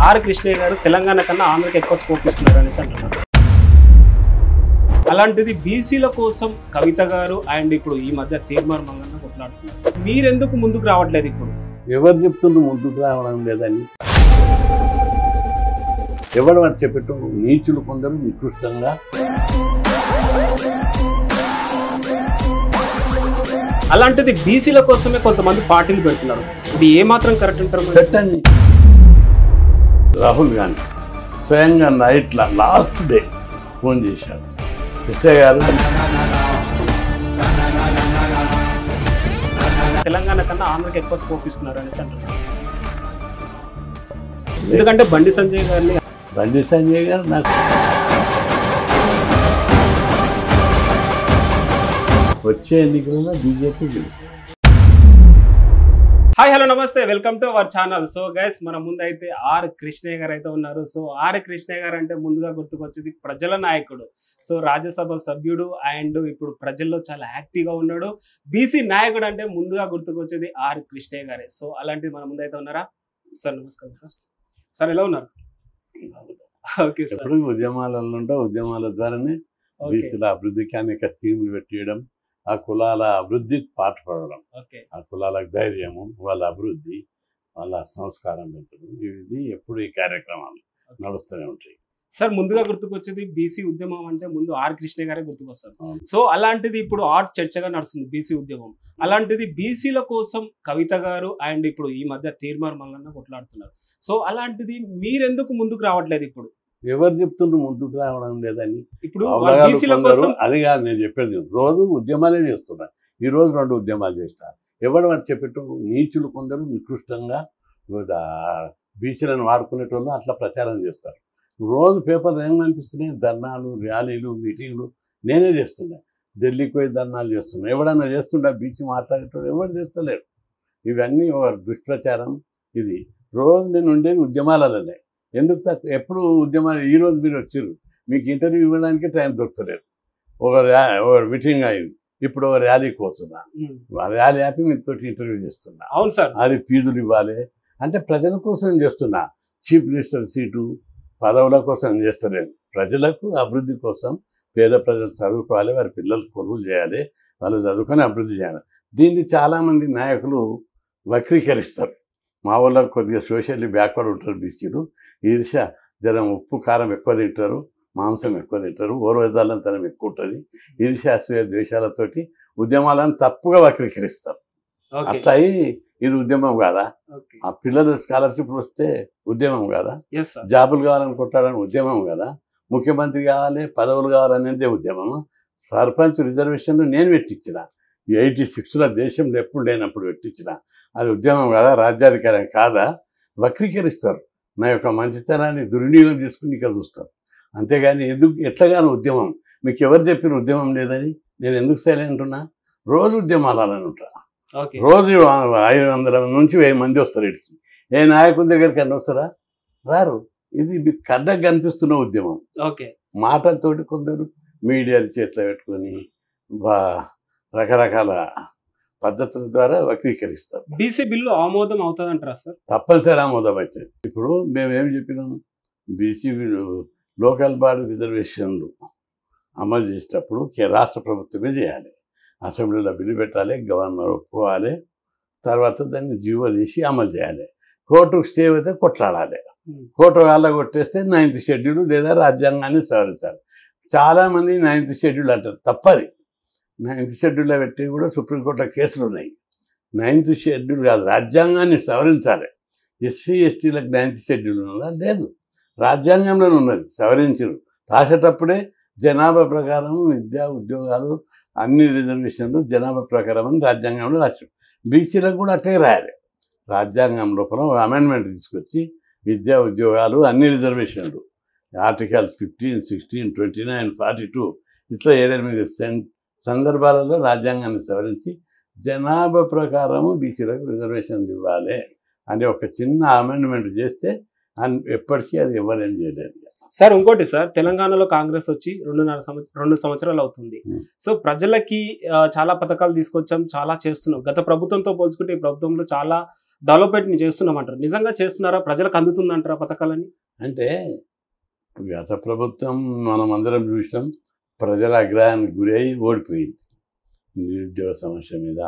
Are Krishnaiah గారు తెలంగాణ కన్నా ఆంధ్రకి ఎక్కువ స్కోప్ ఇస్తున్నారు అనేసి అంటున్నారు. అలాంటిది బీసీల కోసం కవిత గారు అండ్ ఇప్పుడు ఈ మధ్య తీర్మార్ మంగన్న కొట్లాడుతున్నారు. మీరెందుకు ముందుకు రావట్లేదు? ఇప్పుడు ఎవరు చెప్తుండ్రు ముందుకు రావడం లేదని? ఎవరు అని చెప్పటం? నీచులు కొందరు నికృష్టంగా. అలాంటిది బీసీల కోసమే కొంతమంది పార్టీలు పెడుతున్నారు. ఇది ఏమాత్రం కరెక్ట్ అంటారు? పెట్టండి. రాహుల్ గాంధీ స్వయంగా నైట్లా లాస్ట్ డే ఫోన్ చేశారు, కృష్ణయ్య గారు తెలంగాణ కన్నా ఆంధ్రకి ఎక్కువ స్కోప్ ఇస్తున్నారు అనేసి అంటున్నారు. ఎందుకంటే బండి సంజయ్ గారు నాకు వచ్చే ఎన్నికలలో బీజేపీ గెలుస్తుంది. హాయ్ హలో నమస్తే, welcome to our channel. So guys, మన ముందు అయితే ఆర్ కృష్ణయ్య గారు అయితే ఉన్నారు. సో ఆర్ కృష్ణయ్య గారు అంటే ముందుగా గుర్తుకొచ్చేది ప్రజల నాయకుడు. సో రాజ్యసభ సభ్యుడు అండ్ ఇప్పుడు ప్రజల్లో చాలా యాక్టివ్గా ఉన్నాడు. బీసీ నాయకుడు అంటే ముందుగా గుర్తుకొచ్చేది ఆర్ కృష్ణయ్య గారే. సో అలాంటిది మన ముందు అయితే ఉన్నారా సార్? నమస్కారం సార్. సార్ ఎలా ఉన్నారు? Okay sir. ఎప్పుడు ఉద్యమాలలో ఉంటే ఉద్యమాల ద్వారానే బీసీల అభివృద్ధికి అనేక స్కీములు పెట్టియడం, ఆ కులాల అభివృద్ధికి పాటుపడడం, ఆ కులాలకు ధైర్యము, వాళ్ళ అభివృద్ధి, వాళ్ళ సంస్కారం పెంచడం, ఇది ఎప్పుడు ఈ కార్యక్రమాలు నడుస్తూనే ఉంటాయి. సార్ ముందుగా గుర్తుకొచ్చేది బీసీ ఉద్యమం అంటే ముందు ఆర్ కృష్ణ గారే గుర్తుకొస్తారు. సో అలాంటిది ఇప్పుడు ఆర్ట్ చర్చగా నడుస్తుంది బీసీ ఉద్యమం. అలాంటిది బీసీల కోసం కవిత గారు అండ్ ఇప్పుడు ఈ మధ్య తీర్మార్ మంగన్న కొట్లాడుతున్నారు. సో అలాంటిది మీరెందుకు ముందుకు రావట్లేదు? ఇప్పుడు ఎవరు చెప్తుండ్రు ముందుకు రావడం లేదని? ఇప్పుడు అది కాదు నేను చెప్పేది. రోజు ఉద్యమాలే చేస్తున్నా. ఈ రోజు 2 ఉద్యమాలు చేస్తా. ఎవరు అని చెప్పేటం? నీచులు కొందరు నికృష్టంగా బీసీలను వాడుకునేటోళ్ళు అట్లా ప్రచారం చేస్తారు. రోజు పేపర్లు ఏమనిపిస్తున్నాయి? ధర్నాలు, ర్యాలీలు, మీటింగ్లు నేనే చేస్తున్నా. ఢిల్లీకి పోయి ధర్నాలు చేస్తున్నా. ఎవడన్నా చేస్తుంటా? బీసీ మాట్లాడేటోడు ఎవరు చేస్తలేడు. ఇవన్నీ ఒక దుష్ప్రచారం. ఇది రోజు నేను ఉండేది ఉద్యమాలలోనే. ఎందుకు ఎప్పుడు ఉద్యమాలు? ఈరోజు మీరు వచ్చారు, మీకు ఇంటర్వ్యూ ఇవ్వడానికి టైం దొరకలేదు. ఒక మీటింగ్ అయింది, ఇప్పుడు ఒక ర్యాలీకి వస్తున్నా. ర్యాలీ ఆపి మీతో ఇంటర్వ్యూ చేస్తున్నా. అవును సార్. అది ఫీజులు ఇవ్వాలి అంటే ప్రజల కోసం చేస్తున్నా. చీఫ్ మినిస్టర్ సీటు, పదవుల కోసం చేస్తలేను. ప్రజలకు అభివృద్ధి కోసం, పేద ప్రజలు చదువుకోవాలి, వారి పిల్లలు కొనుగోలు చేయాలి, వాళ్ళు చదువుకొని అభివృద్ధి చేయాలి. దీన్ని చాలామంది నాయకులు వక్రీకరిస్తారు. మా వాళ్ళకు కొద్దిగా సోషల్లీ బ్యాక్వర్డ్ ఉంటారు బీసీలు. ఈర్ష, జరం ఉప్పు కారం ఎక్కువ తింటారు, మాంసం ఎక్కువ తింటారు, ఓర్వజాలంతనం ఎక్కువ ఉంటుంది. ఈర్ష, అసూయ, ద్వేషాలతోటి ఉద్యమాలను తప్పుగా వక్రీకరిస్తారు. అట్లా అయి ఇది ఉద్యమం కాదా? ఆ పిల్లల స్కాలర్షిప్లు వస్తే ఉద్యమం కాదా? జాబులు కావాలని కొట్టాలని ఉద్యమం కదా? ముఖ్యమంత్రి కావాలి, పదవులు కావాలనేదే ఉద్యమం. సర్పంచ్ రిజర్వేషన్లు నేను పెట్టించిన 86లో దేశంలో ఎప్పుడు లేనప్పుడు పెట్టించిన. అది ఉద్యమం కాదా? రాజ్యాధికారం కాదా? వక్రీకరిస్తారు. నా యొక్క మంచితనాన్ని దుర్వినియోగం చేసుకుని ఇక్కడ చూస్తారు. అంతేగాని ఎందుకు ఎట్లాగానో ఉద్యమం మీకు ఎవరు చెప్పిన ఉద్యమం లేదని? నేను ఎందుకు సైలెంట్ ఉన్నా? రోజు ఉద్యమాలని ఉంటా. రోజు 500 నుంచి 1000 మంది వస్తారు ఇక్కడికి. ఏ నాయకుని దగ్గరికి అన్న వస్తారా? రారు. ఇది మీకు కడ్డకు కనిపిస్తున్న ఉద్యమం. మాటలతోటి కొందరు మీడియాలు చేతిలో పెట్టుకొని రకరకాల పద్ధతుల ద్వారా వక్రీకరిస్తారు. బీసీ బిల్లు ఆమోదం అవుతుందంటారా సార్? తప్పనిసరి ఆమోదం అవుతుంది. ఇప్పుడు మేమేం చెప్పినాము? బీసీ లోకల్ బాడీ రిజర్వేషన్లు అమలు చేసేటప్పుడు రాష్ట్ర ప్రభుత్వమే చేయాలి. అసెంబ్లీలో బిల్లు పెట్టాలి, గవర్నర్ ఒప్పుకోవాలి, తర్వాత దాన్ని జీవో తీసి అమలు చేయాలి. కోర్టుకు స్టే అయితే కొట్లాడాలి. కోర్టు వాళ్ళ కొట్టేస్తే 9th షెడ్యూల్ లేదా రాజ్యాంగాన్ని సవరించాలి. చాలామంది 9th షెడ్యూల్ అంటారు. తప్పది. 9th షెడ్యూల్లో పెట్టి కూడా సుప్రీంకోర్టులో కేసులు ఉన్నాయి. 9th షెడ్యూల్ కాదు, రాజ్యాంగాన్ని సవరించాలి. ఎస్సీ ఎస్టీలకు 9th షెడ్యూల్ ఉన్నదా? లేదు, రాజ్యాంగంలోనే ఉన్నది. సవరించరు. రాసేటప్పుడే జనాభా ప్రకారం విద్యా ఉద్యోగాలు అన్ని రిజర్వేషన్లు జనాభా ప్రకారం అని రాజ్యాంగంలో రాశారు. బీసీలకు కూడా అట్లే రాయాలి. రాజ్యాంగం లోపల అమెండ్మెంట్ తీసుకొచ్చి విద్యా ఉద్యోగాలు అన్ని రిజర్వేషన్లు ఆర్టికల్స్ 15, 16, 29, 42 ఇట్లా 7-8 సందర్భాలలో రాజ్యాంగాన్ని సవరించి జనాభా ప్రకారము బీసీలకు రిజర్వేషన్లు ఇవ్వాలి అని ఒక చిన్న అమెండ్మెంట్ చేస్తే ఎప్పటికీ అది ఎవరేం చేయలేదు. సార్ ఇంకోటి సార్, తెలంగాణలో కాంగ్రెస్ వచ్చి 2 సంవత్సరాలు అవుతుంది. సో ప్రజలకి చాలా పథకాలు తీసుకొచ్చాం, చాలా చేస్తున్నాం. గత ప్రభుత్వంతో పోల్చుకుంటే ఈ ప్రభుత్వంలో చాలా డెవలప్మెంట్ చేస్తున్నామంటారు. నిజంగా చేస్తున్నారా? ప్రజలకు అందుతుందంటారా పథకాలని? అంటే గత ప్రభుత్వం మనం అందరం చూసినాం, ప్రజల ఆగ్రహానికి గురై ఓడిపోయింది. నిరుద్యోగ సమస్య మీద,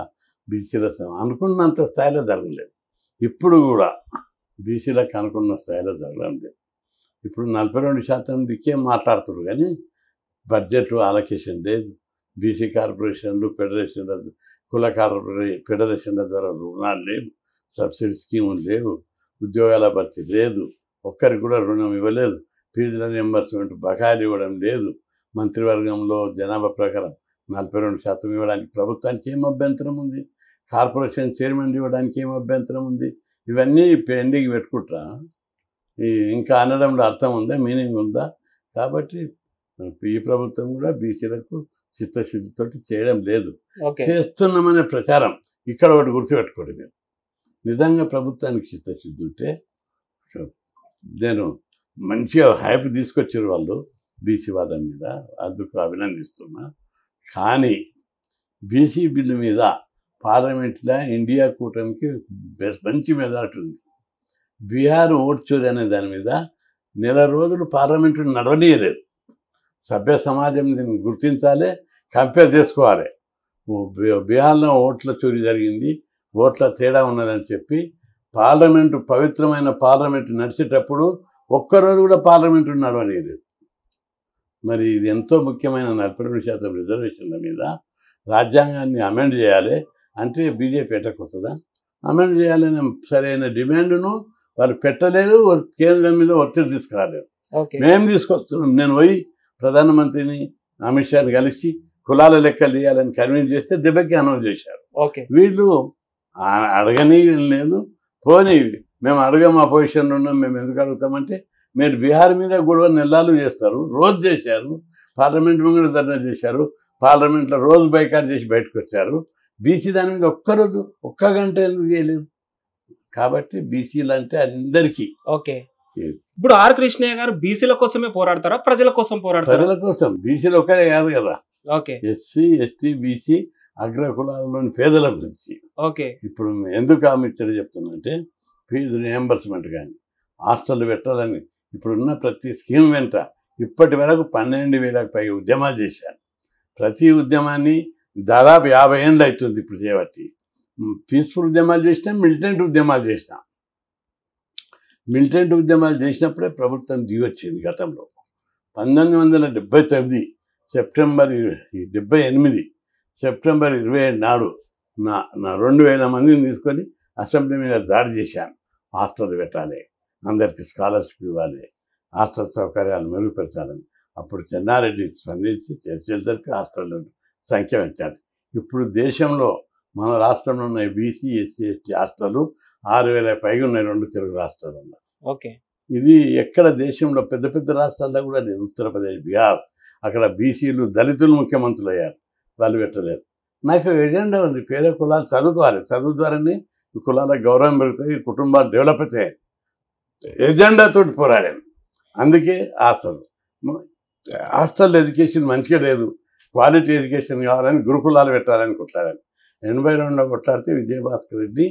బీసీల అనుకున్నంత స్థాయిలో జరగలేదు. ఇప్పుడు కూడా బీసీలకు అనుకున్న స్థాయిలో జరగడం లేదు. ఇప్పుడు 42% దిక్కే మాట్లాడుతున్నారు, కానీ బడ్జెట్ అలొకేషన్ లేదు. బీసీ కార్పొరేషన్లు, ఫెడరేషన్ల, కుల ఫెడరేషన్ల ద్వారా రుణాలు లేవు, సబ్సిడీ స్కీములు లేవు, ఉద్యోగాల భర్తీ లేదు, ఒక్కరికి కూడా రుణం ఇవ్వలేదు, ఫీజుల రియంబర్స్మెంట్ బకాయిలు ఇవ్వడం లేదు. మంత్రివర్గంలో జనాభా ప్రకారం 42% ఇవ్వడానికి ప్రభుత్వానికి ఏం అభ్యంతరం ఉంది? కార్పొరేషన్ చైర్మన్ ఇవ్వడానికి ఏం అభ్యంతరం ఉంది? ఇవన్నీ పెండింగ్ పెట్టుకుంటా ఇంకా అనడంలో అర్థం ఉందా, మీనింగ్ ఉందా? కాబట్టి ఈ ప్రభుత్వం కూడా బీసీలకు చిత్తశుద్ధితో చేయడం లేదు. చేస్తున్నామనే ప్రచారం ఇక్కడ ఒకటి గుర్తుపెట్టుకోండి. మీరు నిజంగా ప్రభుత్వానికి చిత్తశుద్ధి ఉంటే నేను మంచిగా హైప్ తీసుకొచ్చారు వాళ్ళు బీసీ వాదం మీద, అందుకు అభినందిస్తున్నా. కానీ బీసీ బిల్లు మీద పార్లమెంట్లో ఇండియా కూటమికి మంచి మెజార్టీ ఉంది. బీహార్ ఓట్ చోరీ అనే దాని మీద నెల రోజులు పార్లమెంటు నడవనీయలేదు. సభ్య సమాజం దీన్ని గుర్తించాలి, కంపేర్ చేసుకోవాలి. బీహార్లో ఓట్ల చోరీ జరిగింది, ఓట్ల తేడా ఉన్నదని చెప్పి పార్లమెంటు, పవిత్రమైన పార్లమెంటు నడిచేటప్పుడు ఒక్కరోజు కూడా పార్లమెంటు నడవనీయలేదు. మరి ఇది ఎంతో ముఖ్యమైన 42% రిజర్వేషన్ల మీద రాజ్యాంగాన్ని అమెండ్ చేయాలి అంటే బీజేపీ ఎట్టకొస్తుందా? అమెండ్ చేయాలనే సరైన డిమాండ్ను వాళ్ళు పెట్టలేదు, కేంద్రం మీద ఒత్తిడి తీసుకురాలేదు. మేము తీసుకొస్తున్నాం. నేను పోయి ప్రధానమంత్రిని, అమిత్ షాని కలిసి కులాల లెక్కలు తీయాలని కన్విన్స్ చేస్తే దెబ్బకి అనౌన్స్ చేశారు. వీళ్ళు అడగని లేదు. పోనీ మేము అడగం, అపోజిషన్లో ఉన్నాం, మేము ఎందుకు అడుగుతామంటే మీరు బీహార్ మీద గొడవ నెలలు చేస్తారు, రోజు చేశారు, పార్లమెంట్ ముందు ధర్నా చేశారు, పార్లమెంట్లో రోజు బైకాట్ చేసి బయటకు వచ్చారు. బీసీ దాని మీద ఒక్కరోజు ఒక్క గంట ఎందుకు చేయలేదు? కాబట్టి బీసీలు అంటే అందరికీ. ఇప్పుడు ఆర్ కృష్ణయ్య గారు బీసీల కోసమే పోరాడతారా, ప్రజల కోసం పోరాడతారా? ప్రజల కోసం. బీసీలు ఒక్కరే కాదు కదా, ఎస్సీ, ఎస్టీ, బీసీ, అగ్ర కులాలలోని పేదల గురించి. ఇప్పుడు ఎందుకు ఆమెచ్చడి చెప్తున్నంటే ఫీజు రియంబర్స్మెంట్ కానీ, హాస్టల్ పెట్టాలని ఇప్పుడున్న ప్రతి స్కీమ్ వెంట ఇప్పటి వరకు 12,000కు పైగా ఉద్యమాలు చేశాను. ప్రతి ఉద్యమాన్ని దాదాపు 50 ఏళ్ళు అవుతుంది ఇప్పుడు చేయబట్టి. పీస్ఫుల్ ఉద్యమాలు చేసినా, మిలిటెంట్ ఉద్యమాలు చేసినా. మిలిటెంట్ ఉద్యమాలు చేసినప్పుడే ప్రభుత్వం దిగొచ్చింది. గతంలో 1979 సెప్టెంబర్ 78 సెప్టెంబర్ 27 నాడు నా 2,000 మందిని తీసుకొని అసెంబ్లీ మీద దాడి చేశాను. హాస్టల్ పెట్టాలి, అందరికీ స్కాలర్షిప్ ఇవ్వాలి, హాస్టల్ సౌకర్యాలు మెరుగుపరచాలని. అప్పుడు చెన్నారెడ్డి స్పందించి చర్చలు జరిపి హాస్టల్ సంఖ్య పెంచాలి. ఇప్పుడు దేశంలో మన రాష్ట్రంలో ఉన్న బీసీ, ఎస్సీ, ఎస్టీ హాస్టళ్ళు 6,000 పైగా ఉన్నాయి, 2 తెలుగు రాష్ట్రాలలో. ఇది ఎక్కడ దేశంలో పెద్ద పెద్ద రాష్ట్రాల్లో కూడా లేదు. ఉత్తరప్రదేశ్, బీహార్, అక్కడ బీసీలు, దళితులు ముఖ్యమంత్రులు అయ్యారు, వాళ్ళు పెట్టలేదు. నాకు ఎజెండా ఉంది, పేద కులాలు చదువుకోవాలి, చదువు ద్వారానే ఈ కులాలకు గౌరవం పెరుగుతాయి, కుటుంబాలు డెవలప్ అవుతాయి. ఎజెండాతో పోరాడాను. అందుకే హాస్టల్ ఎడ్యుకేషన్ మంచిగా లేదు, క్వాలిటీ ఎడ్యుకేషన్ కావాలని గురుకులాలు పెట్టాలని కొట్లాడాను. 82లో కొట్లాడితే విజయభాస్కర్ రెడ్డి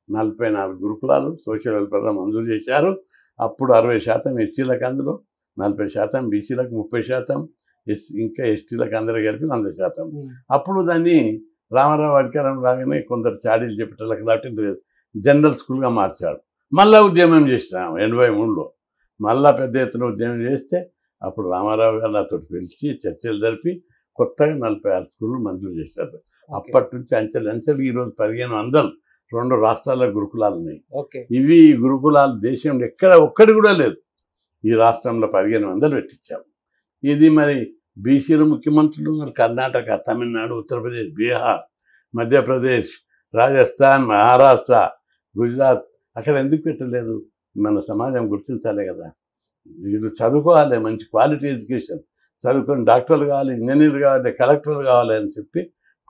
44 గురుకులాలు సోషల్ వెల్ఫేర్లో మంజూరు చేశారు. అప్పుడు 60% ఎస్సీలకు, అందులో 40% బీసీలకు, 30% ఇంకా ఎస్టీలకు అందరూ కలిపి 100%. అప్పుడు దాన్ని రామారావు అధికారం రాగానే కొందరు చాడీలు చెప్పేటోళ్ళకి కాబట్టి జనరల్ స్కూల్గా మార్చాడు. మళ్ళీ ఉద్యమం చేసినాం 83లో. మళ్ళీ పెద్ద ఎత్తున ఉద్యమం చేస్తే అప్పుడు రామారావు గారు నాతో పిలిచి చర్చలు జరిపి కొత్తగా 46 స్కూళ్ళు మంజూరు చేశారు. అప్పటి నుంచి అంచెలు ఈరోజు 1,500 2 రాష్ట్రాల గురుకులాలు ఉన్నాయి. ఇవి గురుకులాలు దేశంలో ఎక్కడ ఒక్కటి కూడా లేదు. ఈ రాష్ట్రంలో 1,500 పెట్టించాము. ఇది మరి బీసీలు ముఖ్యమంత్రులు ఉన్నారు, కర్ణాటక, తమిళనాడు, ఉత్తరప్రదేశ్, బీహార్, మధ్యప్రదేశ్, రాజస్థాన్, మహారాష్ట్ర, గుజరాత్. అక్కడ ఎందుకు పెట్టలేదు? మన సమాజం గుర్తించాలి కదా. వీళ్ళు చదువుకోవాలి, మంచి క్వాలిటీ ఎడ్యుకేషన్ చదువుకొని డాక్టర్లు కావాలి, ఇంజనీర్లు కావాలి, కలెక్టర్లు కావాలి అని చెప్పి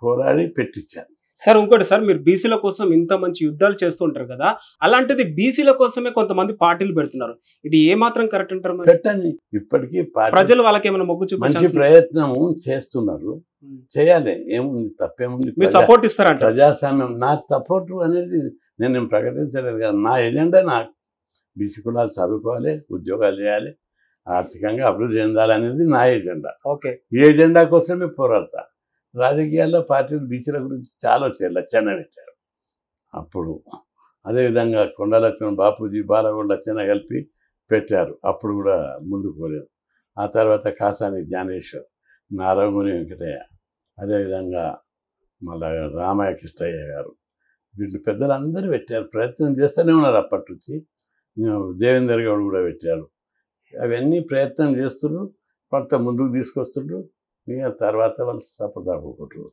పోరాడి పెట్టించాను. సార్ ఇంకోటి సార్, మీరు బీసీల కోసం ఇంత మంచి యుద్ధాలు చేస్తుంటారు కదా, అలాంటిది బీసీల కోసమే కొంతమంది పార్టీలు పెడుతున్నారు. ఇది ఏ మాత్రం కరెక్ట్ అంటారు మరి? పెట్టండి. ఇప్పటికీ ప్రజలు వాళ్ళకి ఏమైనా మొగ్గు మంచి చూపించాల్సింది? ప్రయత్నం చేస్తున్నారు, చేయాలి, ఏముంది తప్పేముంది. మీరు సపోర్ట్ ఇస్తారంట? ప్రజాస్వామ్యం నాకు సపోర్ట్ అనేది నేను ప్రకటించలేదు కదా. నా ఎజెండా నాకు బీసీ కులాలు చదువుకోవాలి, ఉద్యోగాలు చేయాలి, ఆర్థికంగా అభివృద్ధి చెందాలనేది నా ఎజెండా. ఓకే. ఈ ఎజెండా కోసమే పోరాడతా. రాజకీయాల్లో పార్టీలు బీసీల గురించి చాలా వచ్చాయి, లచ్చన్న పెట్టారు అప్పుడు. అదేవిధంగా కొండలక్ష్మణ్, బాపూజీ, బాలగొండ లచ్చన్న కలిపి పెట్టారు, అప్పుడు కూడా ముందుకు పోలేదు. ఆ తర్వాత కాసాని జ్ఞానేశ్వర్, నారాయణముని వెంకటయ్య, అదేవిధంగా మళ్ళా రామయ్య కృష్ణయ్య గారు, వీళ్ళు పెద్దలందరూ పెట్టారు, ప్రయత్నం చేస్తూనే ఉన్నారు. అప్పటి నుంచి దేవేందర్ గౌడ్ కూడా పెట్టారు. అవన్నీ ప్రయత్నం చేస్తున్నారు, కొంత ముందుకు తీసుకొస్తుండ్రు. ఇక తర్వాత వాళ్ళు సపోర్ట్ తప్పుకుంటారు.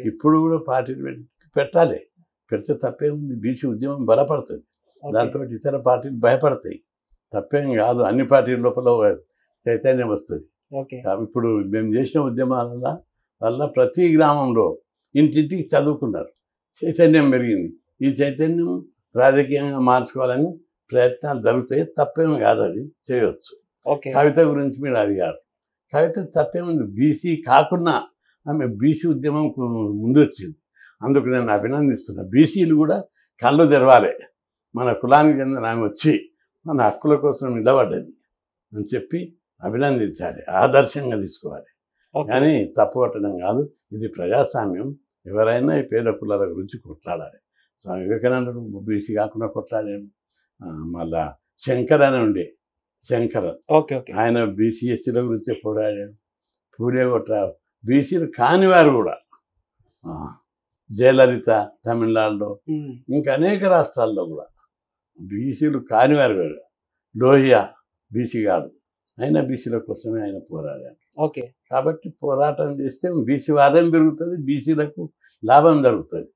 ఇప్పుడు కూడా పార్టీలు పెట్టాలి, పెడితే తప్పేముంది. బీసీ ఉద్యమం బలపడుతుంది, దాంతో ఇతర పార్టీలు భయపడతాయి. తప్పేం కాదు, అన్ని పార్టీల లోపల చైతన్యం వస్తుంది. ఇప్పుడు మేము చేసిన ఉద్యమాల వల్ల ప్రతి గ్రామంలో ఇంటింటికి చదువుకున్నారు, చైతన్యం పెరిగింది. ఈ చైతన్యం రాజకీయంగా మార్చుకోవాలని ప్రయత్నాలు జరుగుతాయి, తప్పేం కాదు, అది చేయవచ్చు. కవిత గురించి మీరు అడిగారు, కవిత తప్పేముంది. బీసీ కాకుండా ఆమె బీసీ ఉద్యమం ముందు వచ్చింది, అందుకు నేను అభినందిస్తున్నా. బీసీలు కూడా కళ్ళు తెరవాలి, మన కులానికి చెందిన ఆమె వచ్చి మన హక్కుల కోసం నిలబడ్డది అని చెప్పి అభినందించాలి, ఆదర్శంగా తీసుకోవాలి. కానీ తప్పు పట్టడం కాదు, ఇది ప్రజాస్వామ్యం. ఎవరైనా ఈ పేద కులాల గురించి కొట్లాడాలి. స్వామి వివేకానందుడు బీసీ కాకుండా కొట్లాడాడు. మళ్ళా శంకర్ అని ఉండే, శంకర్ ఆయన బీసీ ఎస్సీల గురించి పోరాడాడు. పూలే కొట్టారు. బీసీలు కానివారు కూడా, జయలలిత తమిళనాడులో, ఇంకా అనేక రాష్ట్రాల్లో కూడా బీసీలు కానివారు కూడా. లోహియా బీసీ కాదు, అయినా బీసీల కోసమే ఆయన పోరాడాడు. కాబట్టి పోరాటం చేస్తే బీసీ వాదం పెరుగుతుంది, బీసీలకు లాభం జరుగుతుంది.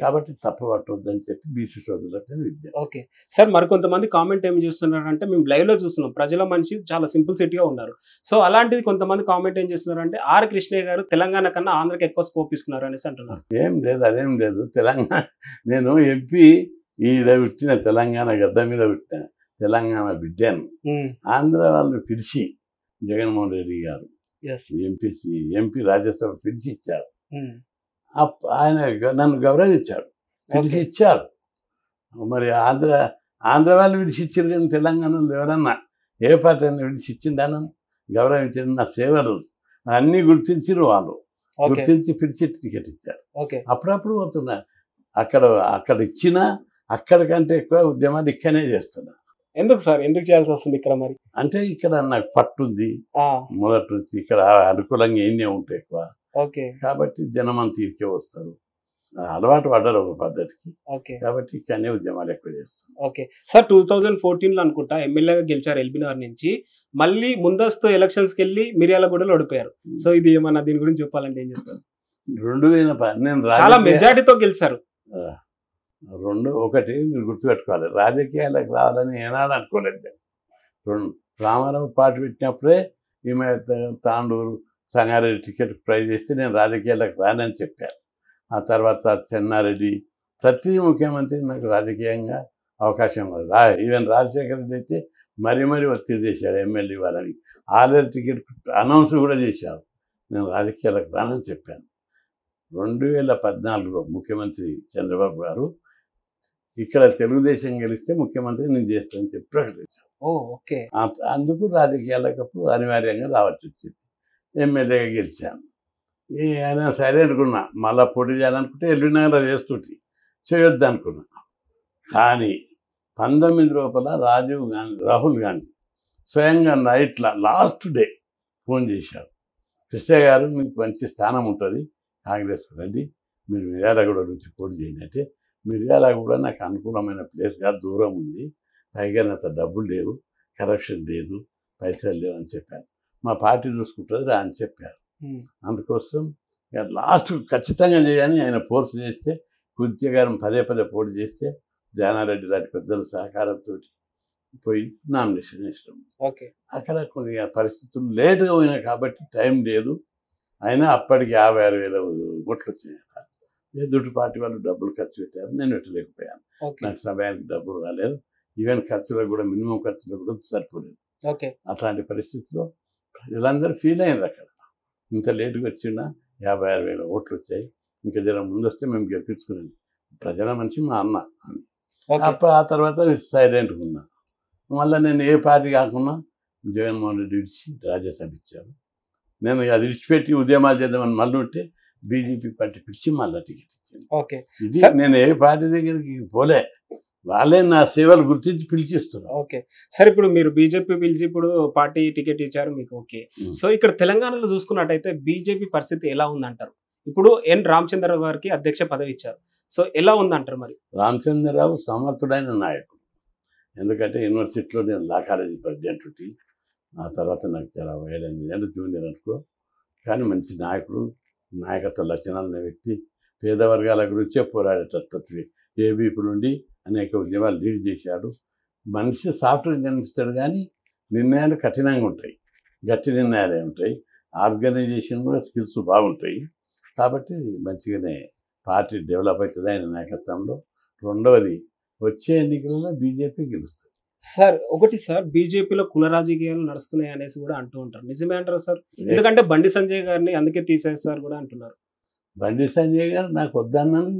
కాబట్టి తప్పు పట్టొద్దని చెప్పి బీసీ సోదరులకు విద్య. ఓకే సార్, మరికొంతమంది కామెంట్ ఏం చేస్తున్నారంటే, మేము లైవ్ లో చూస్తున్నాం, ప్రజల మనిషి చాలా సింపుల్ సిటీగా ఉన్నారు. సో అలాంటిది కొంతమంది కామెంట్ ఏం చేస్తున్నారంటే, ఆర్ కృష్ణయ్య గారు తెలంగాణ కన్నా ఆంధ్రకి ఎక్కువ స్కోప్ ఇస్తున్నారు అనేసి అంటున్నారు. ఏం లేదు, అదేం లేదు. తెలంగాణ నేను ఎంపీ ఈడ పుట్టిన, తెలంగాణ గడ్డ మీద పుట్టిన తెలంగాణ బిడ్డాను. ఆంధ్ర వాళ్ళు పిలిచి జగన్మోహన్ రెడ్డి గారు ఎంపీ రాజ్యసభ పిలిచి ఇచ్చారు. ఆయన నన్ను గౌరవించాడు, పిలిచి ఇచ్చాడు. మరి ఆంధ్ర వాళ్ళు విడిచి ఇచ్చారు, కానీ తెలంగాణలో ఎవరన్నా ఏ పార్టీ అయినా విడిచి ఇచ్చిందాను గౌరవించారు. నా సేవలు అన్నీ గుర్తించారు వాళ్ళు, గుర్తించి పిలిచి టికెట్ ఇచ్చారు. అప్పుడప్పుడు పోతున్నా, అక్కడ ఇచ్చినా అక్కడికంటే ఎక్కువ ఉద్యమాలు ఇక్కడనే చేస్తున్నా. ఎందుకు సార్, ఎందుకు చేయాల్సి వస్తుంది ఇక్కడ? మరి అంటే ఇక్కడ నాకు పట్టుంది మొదటి నుంచి, ఇక్కడ అనుకూలంగా ఎన్నే ఉంటాయి ఎక్కువ, కాబట్టి జనం అంతా ఇరికే వస్తారు, అలవాటు పడ్డారు ఒక పద్ధతికి. కాబట్టి ఇక్కడనే ఉద్యమాలు ఎక్కువ చేస్తాం. ఓకే సార్, 2014లో అనుకుంటా ఎమ్మెల్యేగా గెలిచారు ఎల్బీనగర్ నుంచి. మళ్ళీ ముందస్తు ఎలక్షన్స్కి వెళ్ళి మిర్యాలగూడలో ఓడిపోయారు. సో ఇది ఏమన్నా దీని గురించి చెప్పాలంటే ఏం చెప్తారు? 2010 నేను చాలా మెజార్టీతో గెలిచారు. ఒకటి మీరు గుర్తుపెట్టుకోవాలి, రాజకీయాలకు రావాలని ఏనాడు అనుకోలేదు. రామారావు పార్టీ పెట్టినప్పుడే ఈమె తాండూరు సంగారెడ్డి టికెట్ ట్రై చేస్తే నేను రాజకీయాలకు రానని చెప్పాను. ఆ తర్వాత చెన్నారెడ్డి, ప్రతి ముఖ్యమంత్రి నాకు రాజకీయంగా అవకాశం ఈవెన్ రాజశేఖర రెడ్డి అయితే మరీ ఒత్తిడి చేశాడు ఎమ్మెల్యే వాళ్ళని. ఆల్రెడీ టికెట్ అనౌన్స్ కూడా చేశారు, నేను రాజకీయాలకు రానని చెప్పాను. 2014లో ముఖ్యమంత్రి చంద్రబాబు గారు ఇక్కడ తెలుగుదేశం గెలిస్తే ముఖ్యమంత్రి నేను చేస్తానని చెప్పి ప్రకటించాను. అందుకు రాజకీయాలకు అనివార్యంగా రావాల్సి వచ్చింది. ఎమ్మెల్యేగా గెలిచాను. ఆయన సరే అనుకున్నా, మళ్ళీ పోటీ చేయాలనుకుంటే ఎల్బీనగర్ చేస్తుంటే చేయొద్దు అనుకున్నా. కానీ 19 లోపల రాహుల్ గాంధీ స్వయంగా నైట్లా లాస్ట్ డే ఫోన్ చేశారు, కృష్ణయ్య గారు మీకు మంచి స్థానం ఉంటుంది, కాంగ్రెస్కి రండి, మీరు మిర్యాలగూడ నుంచి పోటీ చేయండి. అంటే మిర్యాలగూడ నాకు అనుకూలమైన ప్లేస్ కాదు, దూరం ఉంది, పైగా అంత డబ్బులు లేవు, కరప్షన్ లేదు, పైసలు లేవు అని చెప్పాను. మా పార్టీ చూసుకుంటుంది రా అని చెప్పారు. అందుకోసం లాస్ట్ ఖచ్చితంగా చేయాలని ఆయన ఫోర్స్ చేస్తే, కుర్తి గారు పదే పోటీ చేస్తే జానారెడ్డి లాంటి పెద్దల సహకారంతో పోయి నామినేషన్ ఇష్టం. అక్కడ కొద్దిగా పరిస్థితులు లేటుగా పోయినాయి కాబట్టి టైం లేదు. అయినా అప్పటికి 56,000 ఓట్లు వచ్చినాయి. ఎదుటి పార్టీ వాళ్ళు డబ్బులు ఖర్చు పెట్టారు, నేను పెట్టలేకపోయాను. ఓకే నాకు సమయానికి డబ్బులు రాలేదు, ఈవెన్ ఖర్చులకు కూడా మినిమం ఖర్చులకు కూడా సరిపోలేదు. ఓకే అట్లాంటి పరిస్థితిలో ప్రజలందరూ ఫీల్ అయ్యారు. అక్కడ ఇంత లేటుగా వచ్చినా 56,000 ఓట్లు వచ్చాయి, ఇంకా జర ముందు వస్తే మేము గెలిపించుకునేది. ప్రజల మనిషి మా అన్న అని. ఓకే అప్పుడు ఆ తర్వాత సైలెంట్గా ఉన్నా. మళ్ళీ నేను ఏ పార్టీ కాకుండా జగన్మోహన్ రెడ్డి విడిచి రాజ్యసభ ఇచ్చాను. నేను అది విడిచిపెట్టి ఉద్యమాలు చేద్దామని మళ్ళీ ఉంటే బీజేపీ పార్టీ పిలిచి మళ్ళీ టికెట్ ఇచ్చింది. ఓకే ఇది నేను ఏ పార్టీ దగ్గరికి పోలే, వాళ్ళే నా సేవలు గుర్తించి పిలిచిస్తున్నారు. ఓకే సార్, ఇప్పుడు మీరు బీజేపీ పిలిచి ఇప్పుడు పార్టీ టికెట్ ఇచ్చారు మీకు. ఓకే సో ఇక్కడ తెలంగాణలో చూసుకున్నట్టయితే బీజేపీ పరిస్థితి ఎలా ఉందంటారు? ఇప్పుడు ఎన్ రామచంద్రరావు గారికి అధ్యక్ష పదవి ఇచ్చారు, సో ఎలా ఉందంటారు మరి? రామచంద్రరావు సమర్థుడైన నాయకుడు. ఎందుకంటే యూనివర్సిటీలో నేను లా కాలేజీ ప్రెసిడెంట్, ఆ తర్వాత నాకు చాలా 7-8 ఏళ్ళు జూనియర్ అనుకో, కానీ మంచి నాయకుడు, నాయకత్వ లక్షణాలు ఉన్న వ్యక్తి, పేద వర్గాల గురించే పోరాడేటట్టు ఏబీపీ నుండి అనేక ఉద్యమాలు లీడ్ చేశాడు. మనిషి సాఫ్ట్గా కనిపిస్తాడు కానీ నిర్ణయాలు కఠినంగా ఉంటాయి, గట్టి నిర్ణయాలే ఉంటాయి. ఆర్గనైజేషన్ కూడా స్కిల్స్ బాగుంటాయి. కాబట్టి మంచిగానే పార్టీ డెవలప్ అవుతుంది ఆయన నాయకత్వంలో. రెండవది, వచ్చే ఎన్నికలలో బీజేపీ గెలుస్తుంది. సార్ ఒకటి సార్, బీజేపీలో కుల రాజకీయాలు నడుస్తున్నాయి అనేసి కూడా అంటూ ఉంటారు, నిజమే అంటారు సార్? ఎందుకంటే బండి సంజయ్ గారిని అందుకే తీసేస్తారు కూడా అంటున్నారు. బండి సంజయ్ గారు నాకు వద్దన్నాను,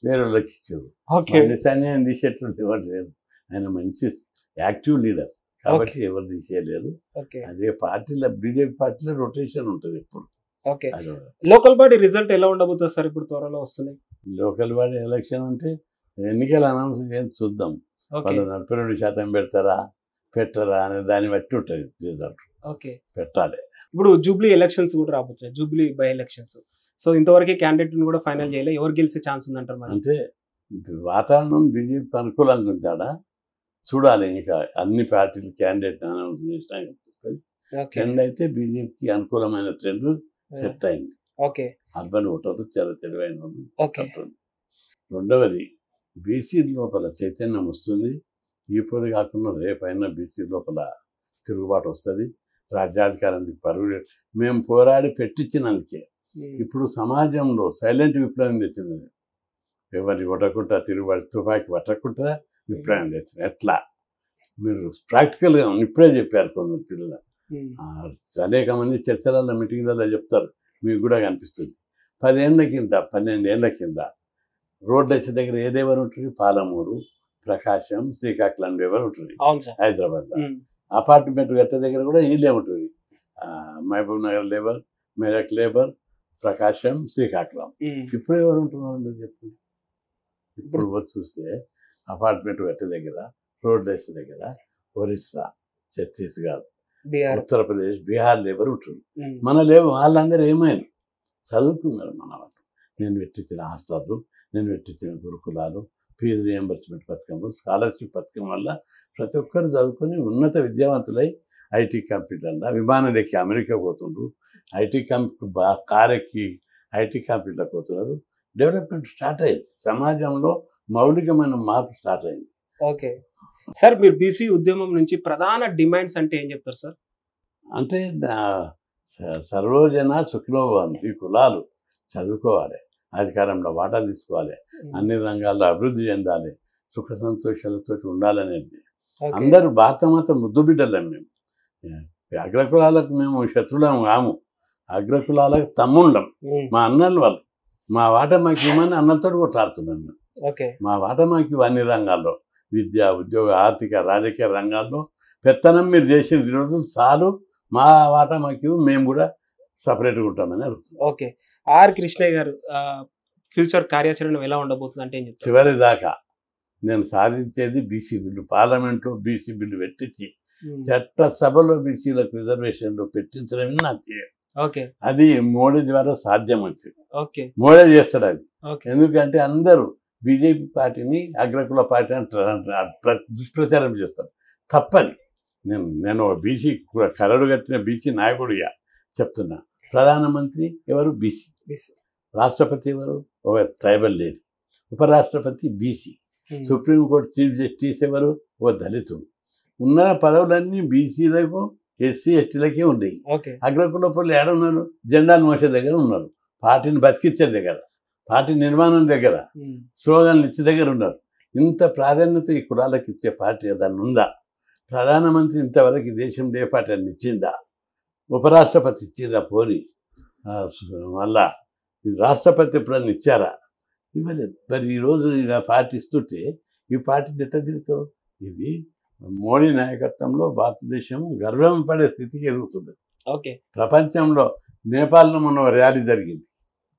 వేరే వాళ్ళకి ఇచ్చారు. బండి సంజయ్ తీసేటువంటి ఎవరు లేరు, ఆయన మంచి యాక్టివ్ లీడర్ కాబట్టి ఎవరు తీసేయలేరు. అదే పార్టీలో బీజేపీ పార్టీలో రొటేషన్ ఉంటుంది ఎప్పుడు. ఓకే లోకల్ బాడీ రిజల్ట్ ఎలా ఉండబోతుంది సార్? ఇప్పుడు త్వరలో వస్తున్నాయి లోకల్ బాడీ ఎలక్షన్ అంటే ఎన్నికలు అనౌన్స్ చేసి చూద్దాం. వాళ్ళు 42% పెడతారా పెట్టరా అనే దాన్ని బట్టి ఉంటుంది రిజల్ట్. ఓకే పెట్టాలి. ఇప్పుడు జూబ్లీ ఎలక్షన్స్ కూడా రాబోతున్నాయి, జూబ్లీ బై ఎలక్షన్స్. సో ఇంతవరకు క్యాండిడేట్ కూడా ఫైనల్ చేయలేదు, ఎవరు గెలిచే ఛాన్స్ ఉందంటారు మరి? అంటే వాతావరణం బీజేపీ అనుకూలంగా ఉందాడా చూడాలి. ఇంకా అన్ని పార్టీలు క్యాండిడేట్ అనౌన్స్ చేసినా కనిపిస్తుంది. ట్రెండ్ అయితే బీజేపీకి అనుకూలమైన ట్రెండ్ సెట్ అయింది. ఓకే అర్బన్ ఓటర్లు చాలా తెలివైన వాళ్ళు. రెండవది, బీసీ లోపల చైతన్యం వస్తుంది. ఇప్పుడు కాకుండా రేపైనా బీసీ లోపల తిరుగుబాటు వస్తుంది. రాజ్యాధికారానికి పరుగు మేము పోరాడి పెట్టించినందుకే ఇప్పుడు సమాజంలో సైలెంట్ విప్లవం తెచ్చినది. ఎవరిని కొట్టకుండా తిరుగుబాటు తుపాకి పట్టకుండా విప్లవం తెచ్చింది. ఎట్లా మీరు ప్రాక్టికల్గా ఇప్పుడే చెప్పారు కొందరు పిల్లలు, అనేక మంది చర్చలలో మీటింగ్లలో చెప్తారు, మీకు కూడా కనిపిస్తుంది. 10 ఏళ్ల కింద 12 ఏళ్ల కింద రోడ్ల దగ్గర ఏదేవరు ఉంటుంది, పాలమూరు, ప్రకాశం, శ్రీకాకుళం ఎవరు ఉంటుంది హైదరాబాద్లో. అపార్ట్మెంట్ గట్ట దగ్గర కూడా వీళ్ళే ఉంటుంది, మహబూబ్ నగర్ లేబర్, మెదక్ లేబర్, ప్రకాశం, శ్రీకాకుళం. ఇప్పుడు ఎవరు ఉంటున్నారు మీరు చెప్పండి? ఇప్పుడు చూస్తే అపార్ట్మెంట్ గట్ట దగ్గర, రోడ్ దగ్గర ఒరిస్సా, ఛత్తీస్గఢ్, ఉత్తరప్రదేశ్, బీహార్ లేబర్ ఉంటుంది. మన లేబర్ వాళ్ళందరూ ఏమైనా చదువుకున్నారు. మన వాళ్ళు నేను పెట్టించిన హాస్టళ్ళు, నేను పెట్టించిన గురుకులాలు, ఫీజు రియంబర్స్మెంట్ పథకంలో, స్కాలర్షిప్ పథకం వల్ల ప్రతి ఒక్కరు చదువుకొని ఉన్నత విద్యావంతులై ఐటీ కంపెనీలల్లో విమానం ఎక్కి అమెరికా పోతుండ్రు, ఐటీ కంపెనీ కార్ ఎక్కి ఐటీ కంపెనీలకు పోతున్నారు. డెవలప్మెంట్ స్టార్ట్ అయింది, సమాజంలో మౌలికమైన మార్పు స్టార్ట్ అయింది. ఓకే సార్, మీరు బీసీ ఉద్యమం నుంచి ప్రధాన డిమాండ్స్ అంటే ఏం చెప్తారు సార్? అంటే సర్వజన సుఖినో భవంతి, కులాలు చదువుకోవాలి, అధికారంలో వాటా తీసుకోవాలి, అన్ని రంగాల్లో అభివృద్ధి చెందాలి, సుఖ సంతోషాలతో ఉండాలనేది. అందరూ భారతమాత ముద్దు బిడ్డలం. మేము అగ్రకులాలకు మేము శత్రువులం కాము, అగ్రకులాలకు తమ్ముళ్ళం. మా అన్నలు వాళ్ళు మా వాటా మాకు ఇవ్వమని అన్నలతో కొట్లాడుతున్నాం మేము. మా వాటా మాకు అన్ని రంగాల్లో, విద్య, ఉద్యోగ, ఆర్థిక, రాజకీయ రంగాల్లో పెత్తనం మీరు చేసిన రోజులు చాలు, మా వాటా మాకు మేము కూడా సపరేట్గా ఉంటామని అడుగుతున్నాం. ఓకే, ఆర్ కృష్ణయ్య గారు ఫ్యూచర్ కార్యాచరణ ఎలా ఉండబోతుంది అంటే ఏం చెప్తారు? చివరి దాకా నేను సాధించేది బీసీ బిల్లు, పార్లమెంట్లో బీసీ బిల్లు పెట్టించి చట్టసభలో బీసీలకు రిజర్వేషన్లు పెట్టించడమే నా ధ్యేయం. అది మోడీ ద్వారా సాధ్యం వచ్చింది. మోడీ చేస్తాడు అది. ఎందుకంటే అందరూ బీజేపీ పార్టీని అగ్రకుల పార్టీ దుష్ప్రచారం చేస్తారు. తప్పని నేను బీసీ కరడు కట్టిన బీసీ నాయకుడిగా చెప్తున్నా. ప్రధానమంత్రి ఎవరు? బీసీ. రాష్ట్రపతి ఎవరు? ఒక ట్రైబల్ లేడీ. ఉపరాష్ట్రపతి బీసీ. సుప్రీంకోర్టు చీఫ్ జస్టిస్ ఎవరు? ఓ దళితుడు. ఉన్న పదవులన్నీ బీసీలకు, ఎస్సీ ఎస్టీలకే ఉన్నాయి. అగ్రకుల పనులు ఏడున్నారు? జెండాలు మోసే దగ్గర ఉన్నారు, పార్టీని బతికించే దగ్గర. పార్టీ నిర్మాణం దగ్గర, స్లోగన్లు ఇచ్చే దగ్గర ఉన్నారు. ఇంత ప్రాధాన్యత ఈ కులాలకు ఇచ్చే పార్టీ ఏదన్నా ఉందా? ప్రధానమంత్రి ఇంతవరకు ఈ దేశంలో ఏ పార్టీ అని ఇచ్చిందా? ఉపరాష్ట్రపతి ఇచ్చిందా? పోని మళ్ళా రాష్ట్రపతి ఎప్పుడన్నా ఇచ్చారా? ఇవ్వలేదు. మరి ఈరోజు ఇలా పార్టీ ఇస్తుంటే ఈ పార్టీని ఎట్లా తిరుగుతారు? ఇది మోడీ నాయకత్వంలో భారతదేశం గర్వం పడే స్థితికి ఎదుగుతుంది. ఓకే. ప్రపంచంలో నేపాల్లో మొన్న ర్యాలీ జరిగింది.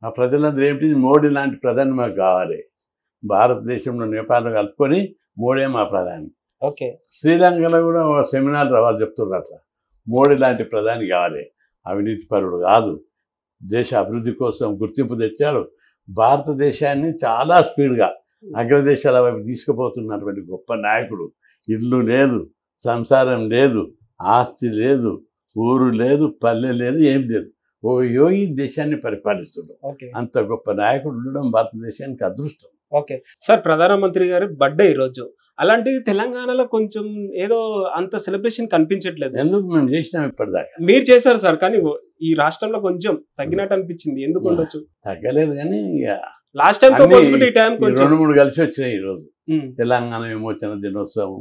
ఆ ప్రజలందరూ ఏమిటి, మోడీ లాంటి ప్రధాని మాకు కావాలి. భారతదేశంలో నేపాల్లో కలుపుకొని మోడీ మా ప్రధాని. ఓకే. శ్రీలంకలో కూడా సెమినార్ రావాలి చెప్తున్నారు అట్లా, మోడీ లాంటి ప్రధాని కావాలి. అవినీతి పరుడు కాదు, దేశ అభివృద్ధి కోసం గుర్తింపు తెచ్చాడు. భారతదేశాన్ని చాలా స్పీడ్గా అగ్రదేశాల వైపు తీసుకుపోతున్నటువంటి గొప్ప నాయకుడు. ఇల్లు లేదు, సంసారం లేదు, ఆస్తి లేదు, ఊరు లేదు, పల్లె లేదు, ఏం లేదు. ఓ యోగి దేశాన్ని పరిపాలిస్తున్నాడు. అంత గొప్ప నాయకుడు ఉండడం భారతదేశానికి అదృష్టం. ఓకే సార్, ప్రధానమంత్రి గారి బర్త్డే ఈరోజు. అలాంటిది తెలంగాణలో కొంచెం ఏదో అంత సెలబ్రేషన్ కనిపించట్లేదు. ఎందుకు? మేము చేసినాం ఇప్పటిదాకా. మీరు చేశారు సార్, కానీ ఈ రాష్ట్రంలో కొంచెం తగ్గినట్టు అనిపించింది. ఎందుకు ఉండొచ్చు? తగ్గలేదు, కానీ లాస్ట్ టైం తో పోల్చుకుంటే ఈ టైం కొంచెం 2-3 కలిసి వచ్చినాయి. ఈరోజు తెలంగాణ విమోచన దినోత్సవం,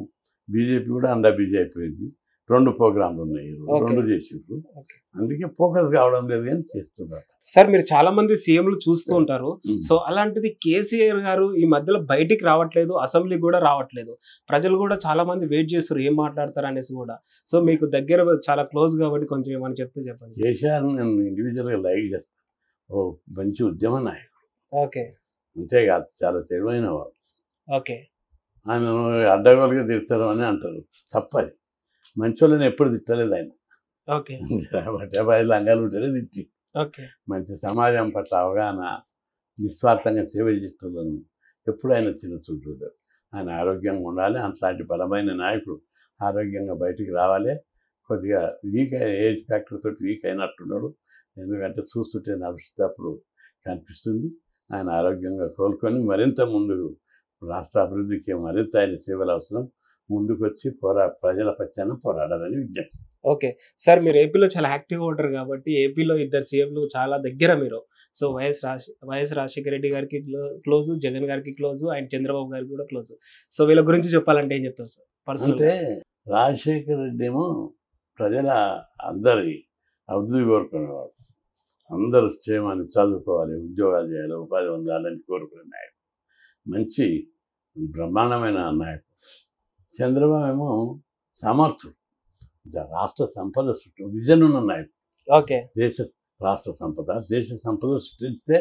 బీజేపీ కూడా అండా బీజేపీ అయిపోయింది. 2 ప్రోగ్రాంలు ఉన్నాయి, 2 చేసిండ్రు. అందుకే ఫోకస్ కావడం లేదు అని చేస్తున్నారు. సార్, మీరు చాలా మంది సీఎంలు చూస్తూ ఉంటారు. సో అలాంటిది కేసీఆర్ గారు ఈ మధ్యలో బయటికి రావట్లేదు, అసెంబ్లీ కూడా రావట్లేదు. ప్రజలు కూడా చాలా మంది వెయిట్ చేస్తారు ఏం మాట్లాడతారు అనేసి కూడా. సో మీకు దగ్గర చాలా క్లోజ్ కాబట్టి కొంచెం ఏమైనా చెప్తే చెప్పండి. కేసీఆర్ నేను ఇండివిజువల్గా లైక్ చేస్తాను. ఓ మంచి ఉద్యమ నాయకుడు. ఓకే. అంతేకాదు చాలా తెలివైన వాడు. ఓకే. ఆయన అడ్డగోలుగా తిడతారు అని అంటారు, తప్పది. మంచోళ్ళని ఎప్పుడు తిట్టలేదు ఆయన. ఓకే. లంగాలు ఉంటేనే తిట్టి. ఓకే. మంచి సమాజం పట్ల అవగాహన, నిస్వార్థంగా సేవ చేస్తున్నారు. ఎప్పుడు ఆయన చిన్న చూడారు. ఆయన ఆరోగ్యంగా ఉండాలి. అట్లాంటి బలమైన నాయకుడు ఆరోగ్యంగా బయటికి రావాలి. కొద్దిగా వీక్ ఏజ్ ఫ్యాక్టర్ తోటి వీక్ అయినట్టున్నాడు. ఎందుకంటే చూస్తుంటే నడుస్తున్నప్పుడు కనిపిస్తుంది. ఆయన ఆరోగ్యంగా కోలుకొని మరింత ముందుకు రాష్ట్ర అభివృద్ధికి మరింత ఆయన సేవలు అవసరం. ముందుకు వచ్చి ప్రజల పక్షాన పోరాడాలని విజ్ఞప్తి. ఓకే సార్, మీరు ఏపీలో చాలా యాక్టివ్గా ఉంటారు కాబట్టి ఏపీలో 2 సీఎంలు చాలా దగ్గర మీరు. సో వైఎస్ రాజశేఖర రెడ్డి గారికి క్లోజ్, జగన్ గారికి క్లోజ్, అండ్ చంద్రబాబు గారికి కూడా క్లోజ్. సో వీళ్ళ గురించి చెప్పాలంటే ఏం చెప్తారు సార్? అంటే రాజశేఖర రెడ్డి ఏమో ప్రజల అందరి అభివృద్ధి కోరుకునేవాడు. అందరూ క్షేమాన్ని, చదువుకోవాలి, ఉద్యోగాలు చేయాలి, ఉపాధి పొందాలని కోరుకునే నాయకుడు. మంచి బ్రహ్మాండమైన నాయకుడు. చంద్రబాబు ఏమో సమర్థుడు, రాష్ట్ర సంపద సృష్టి విజన్ ఉన్న నాయకుడు. ఓకే. రాష్ట్ర సంపద సృష్టిస్తే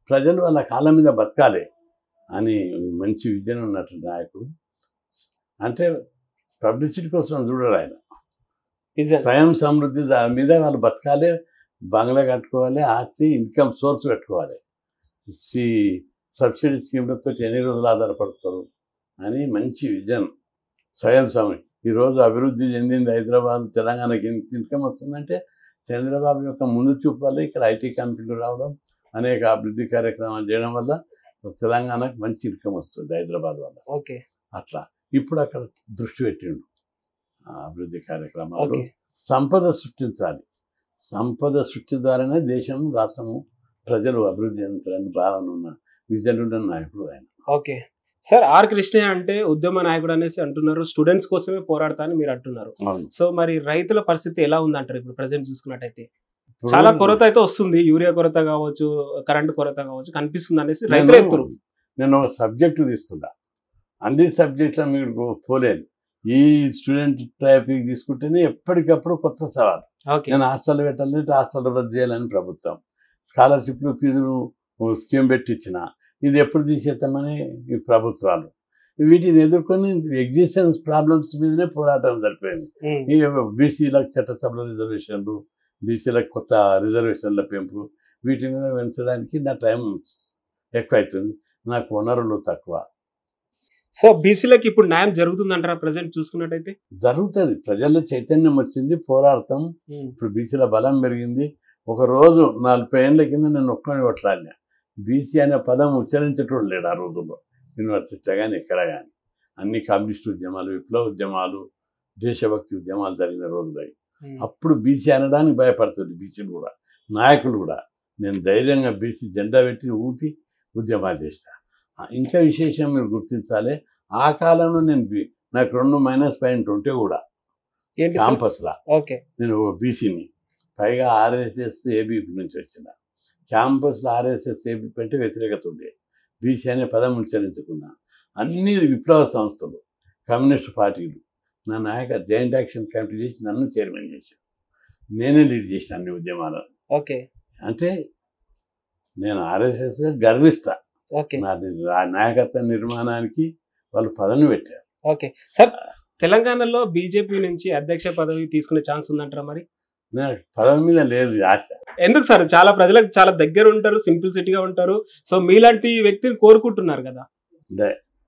ప్రజలు వాళ్ళ కాళ్ళ మీద బతకాలి అని మంచి విజన్ ఉన్నటువంటి నాయకుడు. అంటే పబ్లిసిటీ కోసం చూడరు ఆయన. స్వయం సమృద్ధి మీద వాళ్ళు బతకాలి, బంగ్లా కట్టుకోవాలి, ఆస్తి ఇన్కమ్ సోర్స్ పెట్టుకోవాలి. సబ్సిడీ స్కీమ్లతో ఎన్ని రోజులు ఆధారపడతారు అని మంచి విజన్. స్వయం సమృద్ధి. ఈరోజు అభివృద్ధి చెందింది హైదరాబాద్, తెలంగాణకి ఇన్కమ్ వస్తుందంటే చంద్రబాబు యొక్క ముందు చూపు వల్ల ఇక్కడ ఐటీ కంపెనీలు రావడం, అనేక అభివృద్ధి కార్యక్రమాలు చేయడం వల్ల తెలంగాణకు మంచి ఇన్కమ్ వస్తుంది హైదరాబాద్ వల్ల. ఓకే. అట్లా ఇప్పుడు అక్కడ దృష్టి పెట్టిండు. అభివృద్ధి కార్యక్రమాలు, సంపద సృష్టించాలి. సంపద సృష్టి ద్వారానే దేశం, రాష్ట్రము, ప్రజలు అభివృద్ధి చెందుతారని భావన ఉన్న విజన్ ఉన్న నాయకుడు ఆయన. ఓకే సార్, ఆర్ కృష్ణయ్య అంటే ఉద్యమ నాయకుడు అనేసి అంటున్నారు. స్టూడెంట్స్ కోసమే పోరాడతా అని మీరు అంటున్నారు. సో మరి రైతుల పరిస్థితి ఎలా ఉందంటారు? ఇప్పుడు ప్రజెంట్ చూసుకున్నట్టయితే చాలా కొరత అయితే వస్తుంది. యూరియా కొరత కావచ్చు, కరెంట్ కొరత కావచ్చు కనిపిస్తుంది అనేసి రైతులు చెప్తారు. నేను ఒక సబ్జెక్టు తీసుకుంటా, అన్ని సబ్జెక్టులో మీరు పోలేదు. ఈ స్టూడెంట్ ట్రాఫిక్ తీసుకుంటేనే ఎప్పటికప్పుడు కొత్త సవాలు. నేను హాస్టల్ పెట్టాలంటే హాస్టల్ రద్దు చేయాలని ప్రభుత్వం, స్కాలర్షిప్లు ఫీజులు స్కీమ్ పెట్టించిన, ఇది ఎప్పుడు తీసేద్దామని ఈ ప్రభుత్వాలు. వీటిని ఎదుర్కొని ఎగ్జిస్టెన్స్ ప్రాబ్లమ్స్ మీదనే పోరాటం జరిపోయింది. ఈ బీసీలకు చట్టసభల రిజర్వేషన్లు, బీసీలకు కొత్త రిజర్వేషన్ల పెంపు, వీటి మీద పెంచడానికి నా టైం ఎక్కువ అవుతుంది, నాకు వనరులు తక్కువ. సో బీసీలకు ఇప్పుడు న్యాయం జరుగుతుందంటారా? ప్రజెంట్ చూసుకున్నట్టయితే జరుగుతుంది. ప్రజల్లో చైతన్యం వచ్చింది, పోరాడతాం. ఇప్పుడు బీసీల బలం పెరిగింది. ఒకరోజు 40 ఏళ్ళ కింద నేను ఒక్కని కొట్లాడినా. బీసీ అనే పదం ఉచ్చరించేటోడు లేడు ఆ రోజుల్లో, యూనివర్సిటీలో కానీ ఎక్కడ కానీ. అన్ని కమ్యూనిస్ట్ ఉద్యమాలు, విప్లవ ఉద్యమాలు, దేశభక్తి ఉద్యమాలు జరిగిన రోజులు. అప్పుడు బీసీ అనడానికి భయపడుతుంది బీసీలు కూడా, నాయకులు కూడా. నేను ధైర్యంగా బీసీ జెండా పెట్టి ఊపి ఉద్యమాలు చేసిన. ఇంకా విశేషం మీరు గుర్తించాలి, ఆ కాలంలో నాకు 2 మైనస్ పాయింట్ ఉంటే కూడా ఏంటి సార్? క్యాంపస్లో ఓకే. నేను బీసీని, పైగా ఆర్ఎస్ఎస్ ఏబీపీ నుంచి వచ్చిన. క్యాంపస్లో ఆర్ఎస్ఎస్ ఏబీపీ అంటే వ్యతిరేకత ఉండేది. బీసీ అనే పదం ఉచ్చరించుకున్నా. అన్ని విప్లవ సంస్థలు, కమ్యూనిస్ట్ పార్టీలు నా జాయింట్ యాక్షన్ కమిటీ చేసి నన్ను చైర్మన్ చేశాను. నేనే లీడ్ చేసిన అన్ని ఉద్యమాలను. ఓకే. అంటే నేను ఆర్ఎస్ఎస్గా గర్విస్తా. ఓకే. నా నాయకత్వ నిర్మాణానికి వాళ్ళు పదవి పెట్టారు. ఓకే సార్, తెలంగాణలో బీజేపీ నుంచి అధ్యక్ష పదవి తీసుకునే ఛాన్స్ ఉందంటారా మరి? నాకు పదవి మీద లేదు ఆశ. ఎందుకు సార్? చాలా ప్రజలకు చాలా దగ్గర ఉంటారు, సింప్లిసిటీగా ఉంటారు. సో మీలాంటి వ్యక్తిని కోరుకుంటున్నారు కదా.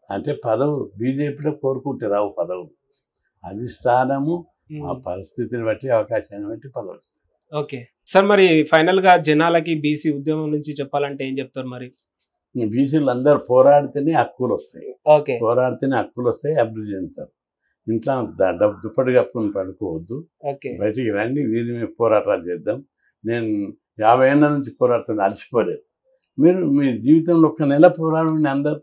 అంటే పదవు బీజేపీలో కోరుకుంటే రావు పదవు. అధిష్టానము ఆ పరిస్థితిని బట్టి, అవకాశాన్ని బట్టి పదవి వస్తుంది. ఓకే సార్, మరి ఫైనల్ గా జనాలకి బీసీ ఉద్యమం నుంచి చెప్పాలంటే ఏం చెప్తారు మరి? బీసీలు అందరూ పోరాడితేనే హక్కులు వస్తాయి. ఓకే. పోరాడితేనే హక్కులు వస్తాయి, అభివృద్ధి చెందుతారు. ఇంట్లో దుప్పటి కప్పుని పడుకోవద్దు, బయటికి రండి, వీధి మీద పోరాటాలు చేద్దాం. నేను 50 ఏళ్ళ నుంచి పోరాడుతున్నా, అలసిపోలేదు. మీరు మీ జీవితంలో 1 నెల పోరాడండి అందరు.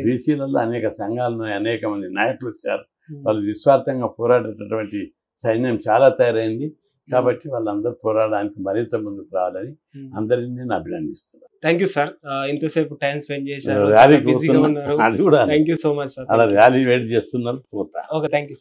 బీసీలలో అనేక సంఘాలు ఉన్నాయి, అనేక మంది నాయకులు వచ్చారు. వాళ్ళు నిస్వార్థంగా పోరాడేటటువంటి సైన్యం చాలా తయారైంది. కాబట్టి వాళ్ళందరూ పోరాడడానికి మరింత ముందుకు రావాలని అందరినీ నేను అభినందిస్తున్నాను. థ్యాంక్ యూ సార్, ఇంతసేపు టైం స్పెండ్ చేశారు. ర్యాలీకి అది కూడా thank you so much sir. అలా ర్యాలీ వెయిట్ చేస్తున్నారు, పోతా. Okay, thank you.